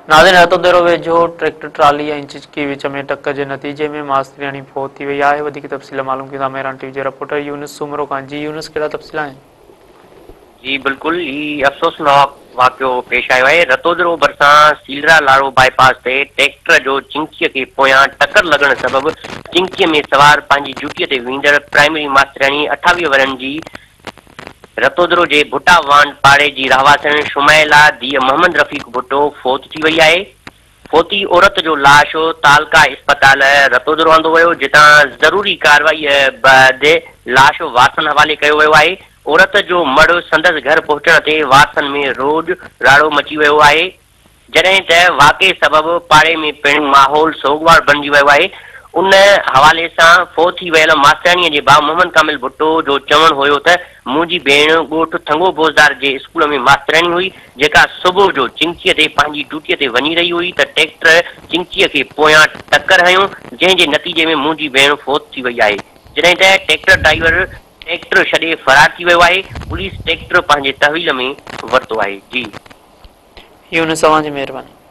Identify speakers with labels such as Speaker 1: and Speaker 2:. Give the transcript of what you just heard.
Speaker 1: नाज़रीन, रतोदेरो वेझो tractor trolley ऐं चिचकी विच में टक्कर के नतीजे में मास्तरियाणी फौत थी वई आहे। वधीक तफ़सील मालूम कंदा मेहरान टीवी जे रिपोर्टर यूनुस सूमरो खां। जी यूनुस, कहिड़ा तफ़सील आहिनि?
Speaker 2: जी बिल्कुल, ही अफ़सोसनाक वाक़ियो पेश आयो है। रतोदरो भरिसां सीलरा लाड़ो बाईपास ते ट्रैक्टर जो चिंकीअ खे पोयां टक्कर लॻण सबबि चिंकीअ में सवार पंहिंजी ड्यूटीअ ते वेंदड़ प्राइमरी मास्तरियाणी 28 वरनि जी रतोदरो जे भुट्टा वान पाड़े जी रहवासन शुमैला धीअ मोहम्मद रफ़ीक भुट्टो फौत थी वई आहे। फौती औरत जो लाश तालका अस्पताल रतोदरो आंदो वियो, जितां ज़रूरी कार्रवाई बैदि लाश वासन हवाले कयो वियो आहे। औरत जो मड़ संदसि घर पहुचण ते वासन में रोज राड़ो मची वियो आहे, जॾहिं त वाक़े सबबि पाड़े में पिणु माहौल सोगवार बणिजी वियो आहे। उन हवाले सां फौत थी वियल मास्तरियाणीअ जे भाउ मोहम्मद कामिल भुट्टो जो चवणु हुयो त मुंहिंजी भेण ॻोठु थंगो बोज़दार जे स्कूल में मास्तरियाणी हुई, जेका सुबुह जो चिंकीअ ते पंहिंजी ड्यूटीअ ते वञी रही हुई त ट्रैक्टर चिंकीअ खे पोयां टक्कर हयूं, जंहिं जे नतीजे में मुंहिंजी भेण फौत थी वई आहे, जॾहिं त ट्रैक्टर ड्राइवर ट्रैक्टर छॾे फरार थी वियो आहे। पुलिस ट्रैक्टर पंहिंजे तहवील में वरितो आहे। जी
Speaker 1: यूनुस, तव्हांजी महिरबानी।